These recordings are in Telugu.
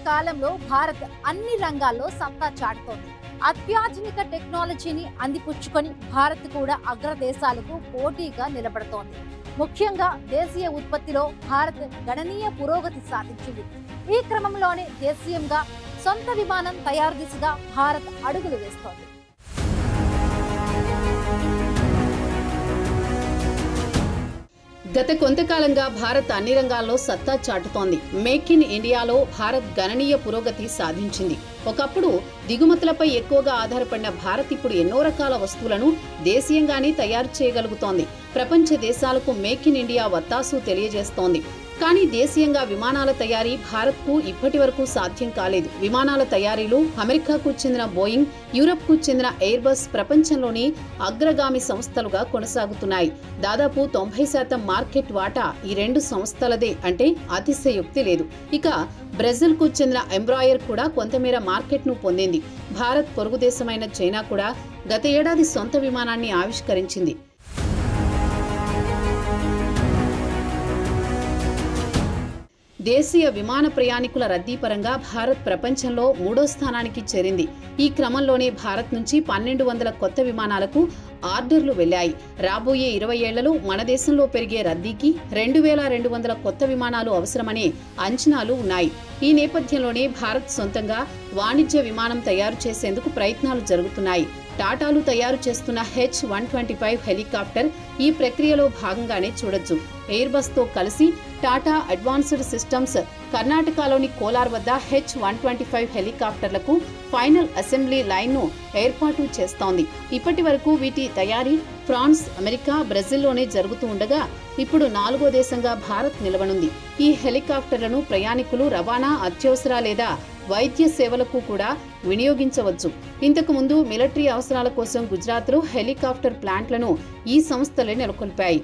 కాలంలో భారత్ అన్ని రంగాల్లో సత్తా చాటుతోంది. అత్యాధునిక టెక్నాలజీని అందిపుచ్చుకొని భారత్ కూడా అగ్రదేశాలకు పోటీగా నిలబడుతోంది. ముఖ్యంగా దేశీయ ఉత్పత్తిలో భారత్ గణనీయ పురోగతి సాధించింది. ఈ క్రమంలోనే దేశీయంగా సొంత విమానం తయారు దిశగా భారత్ అడుగులు వేస్తోంది. గత కొంతకాలంగా భారత్ అన్ని రంగాల్లో సత్తా చాటుతోంది. మేక్ ఇన్ ఇండియాలో భారత్ గణనీయ పురోగతి సాధించింది. ఒకప్పుడు దిగుమతులపై ఎక్కువగా ఆధారపడిన భారత్ ఇప్పుడు ఎన్నో రకాల వస్తువులను దేశీయంగానే తయారు చేయగలుగుతోంది. ప్రపంచ దేశాలకు మేక్ ఇన్ ఇండియా వత్తాసు తెలియజేస్తోంది. కానీ దేశీయంగా విమానాల తయారీ భారత్కు ఇప్పటి వరకు సాధ్యం కాలేదు. విమానాల తయారీలో అమెరికాకు చెందిన బోయింగ్, యూరప్కు చెందిన ఎయిర్ బస్ ప్రపంచంలోని అగ్రగామి సంస్థలుగా కొనసాగుతున్నాయి. దాదాపు 90% మార్కెట్ వాటా ఈ రెండు సంస్థలదే అంటే అతిశయోక్తి లేదు. ఇక బ్రెజిల్కు చెందిన ఎంబ్రాయర్ కూడా కొంతమేర మార్కెట్ను పొందింది. భారత్ పొరుగు దేశమైన చైనా కూడా గత ఏడాది సొంత విమానాన్ని ఆవిష్కరించింది. దేశీయ విమాన ప్రయాణికుల రద్దీ పరంగా భారత్ ప్రపంచంలో 3వ స్థానానికి చేరింది. ఈ క్రమంలోనే భారత్ నుంచి 1200 కొత్త విమానాలకు ఆర్డర్లు వెళ్లాయి. రాబోయే 20 ఏళ్లలో మన దేశంలో పెరిగే రద్దీకి 2200 కొత్త విమానాలు అవసరమనే అంచనాలు ఉన్నాయి. ఈ నేపథ్యంలోనే భారత్ సొంతంగా వాణిజ్య విమానం తయారు చేసేందుకు ప్రయత్నాలు జరుగుతున్నాయి. టాటాలు తయారు చేస్తున్న H-125 హెలికాప్టర్ ఈ ప్రక్రియలో భాగంగానే చూడొచ్చు. ఎయిర్ బస్ తో కలిసి టాటా అడ్వాన్స్డ్ సిస్టమ్స్ కర్ణాటకలోని కోలార్ వద్ద H-125 హెలికాప్టర్లకు ఫైనల్ అసెంబ్లీ లైన్ ను ఏర్పాటు చేస్తోంది. ఇప్పటి వరకు వీటి తయారీ ఫ్రాన్స్, అమెరికా, బ్రెజిల్లోనే జరుగుతూ ఉండగా ఇప్పుడు 4వ దేశంగా భారత్ నిలవనుంది. ఈ హెలికాప్టర్లను ప్రయాణికులు రవాణా, అత్యవసర లేదా వైద్య సేవలకు కూడా వినియోగించవచ్చు. ఇంతకు ముందు మిలిటరీ అవసరాల కోసం గుజరాత్లో హెలికాప్టర్ ప్లాంట్లను ఈ సంస్థలే నెలకొల్పాయి.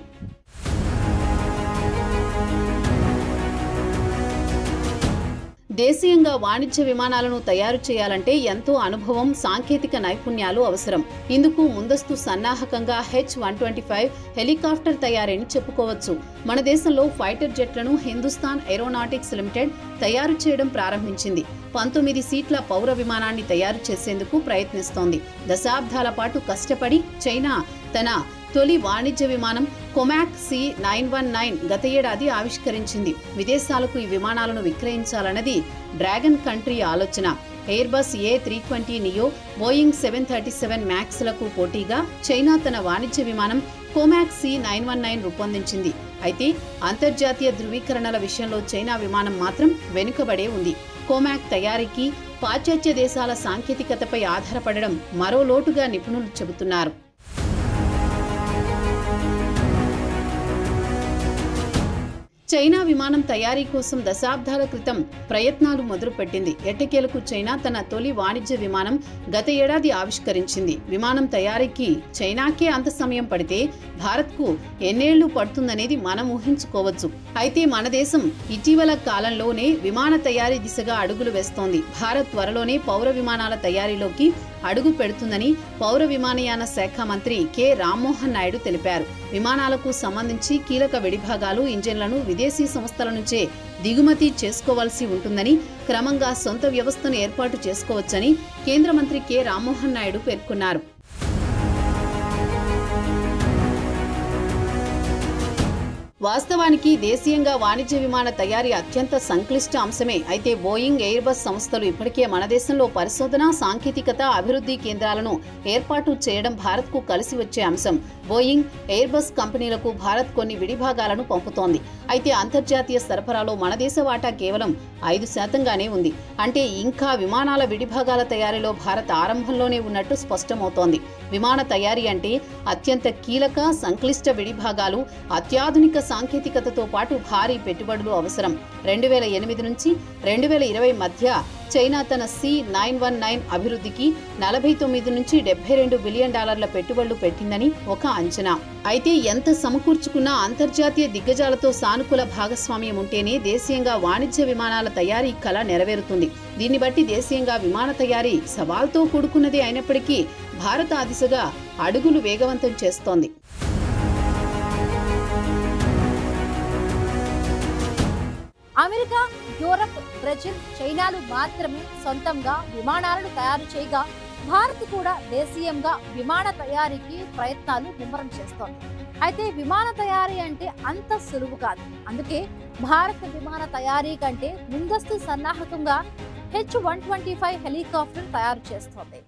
దేశీయంగా వాణిజ్య విమానాలను తయారు చేయాలంటే ఎంతో అనుభవం, సాంకేతిక నైపుణ్యాలు అవసరం. ఇందుకు ముందస్తు సన్నాహకంగా H-125 హెలికాప్టర్ తయారీని చెప్పుకోవచ్చు. మన దేశంలో ఫైటర్ జెట్లను హిందుస్థాన్ ఏరోనాటిక్స్ లిమిటెడ్ తయారు చేయడం ప్రారంభించింది. 19 సీట్ల పౌర విమానాన్ని తయారు చేసేందుకు ప్రయత్నిస్తోంది. దశాబ్దాల పాటు కష్టపడి చైనా తన తొలి వాణిజ్య విమానం కొమాక్ C919 గత ఏడాది ఆవిష్కరించింది. విదేశాలకు ఈ విమానాలను విక్రయించాలన్నది డ్రాగన్ కంట్రీ ఆలోచన. Air bus A320 neo, Boeing 737 మ్యాక్స్లకు పోటీగా చైనా తన వాణిజ్య విమానం కొమాక్ C919 రూపొందించింది. అయితే అంతర్జాతీయ ధృవీకరణల విషయంలో చైనా విమానం మాత్రం వెనుకబడే ఉంది. కొమాక్ తయారీకి పాశ్చాత్య దేశాల సాంకేతికతపై ఆధారపడడం మరో లోటుగా నిపుణులు చెబుతున్నారు. చైనా విమానం తయారీ కోసం దశాబ్దాల క్రితం ప్రయత్నాలు మొదలుపెట్టింది. ఎట్టకేలకు చైనా తన తొలి వాణిజ్య విమానం గత ఏడాది ఆవిష్కరించింది. విమానం తయారీకి చైనాకే అంత సమయం పడితే భారత్కు ఎన్నేళ్లు పడుతుందనేది మనం ఊహించుకోవచ్చు. అయితే మన దేశం ఇటీవల కాలంలోనే విమాన తయారీ దిశగా అడుగులు వేస్తోంది. భారత్ త్వరలోనే పౌర విమానాల తయారీలోకి అడుగు పెడుతుందని పౌర విమానయాన శాఖ మంత్రి కె రామ్మోహన్ నాయుడు తెలిపారు. విమానాలకు సంబంధించి కీలక విడిభాగాలు, ఇంజిన్లను విదేశీ సంస్థల నుంచే దిగుమతి చేసుకోవాల్సి ఉంటుందని, క్రమంగా సొంత వ్యవస్థను ఏర్పాటు చేసుకోవచ్చని కేంద్ర మంత్రి కె రామ్మోహన్ నాయుడు పేర్కొన్నారు. వాస్తవానికి దేశీయంగా వాణిజ్య విమాన తయారీ అత్యంత సంక్లిష్ట అంశమే. అయితే బోయింగ్, ఎయిర్ బస్ సంస్థలు ఇప్పటికే మన దేశంలో పరిశోధన, సాంకేతికత, అభివృద్ధి కేంద్రాలను ఏర్పాటు చేయడం భారత్కు కలిసి వచ్చే అంశం. బోయింగ్, ఎయిర్ బస్ కంపెనీలకు భారత్ కొన్ని విడిభాగాలను పంపుతోంది. అయితే అంతర్జాతీయ సరఫరాలో మన దేశ వాటా కేవలం 5%గానే ఉంది. అంటే ఇంకా విమానాల విడిభాగాల తయారీలో భారత్ ఆరంభంలోనే ఉన్నట్టు స్పష్టమవుతోంది. విమాన తయారీ అంటే అత్యంత కీలక, సంక్లిష్ట విడిభాగాలు, అత్యాధునిక సాంకేతికతతో పాటు భారీ పెట్టుబడులు అవసరం. 2008 నుంచి 2020 మధ్య చైనా తన C919 అభివృద్ధికి $49 నుంచి $72 బిలియన్ పెట్టుబడులు పెట్టిందని ఒక అంచనా. అయితే ఎంత సమకూర్చుకున్నా అంతర్జాతీయ దిగ్గజాలతో సానుకూల భాగస్వామ్యం ఉంటేనే దేశీయంగా వాణిజ్య విమానాల తయారీ కళ నెరవేరుతుంది. దీన్ని బట్టి దేశీయంగా విమాన తయారీ సవాల్తో కూడుకున్నదే అయినప్పటికీ భారత్ ఆ దిశగా అడుగులు వేగవంతం చేస్తోంది. అమెరికా, యూరప్, బ్రెజిల్, చైనాలు మాత్రమే సొంతంగా విమానాలను తయారు చేయగా భారత్ కూడా దేశీయంగా విమాన తయారీకి ప్రయత్నాలు ముమ్మరం చేస్తోంది. అయితే విమాన తయారీ అంటే అంత సులువు కాదు. అందుకే భారత విమాన తయారీ కంటే ముందస్తు సన్నాహకంగా H-125 హెలికాప్టర్ తయారు చేస్తోంది.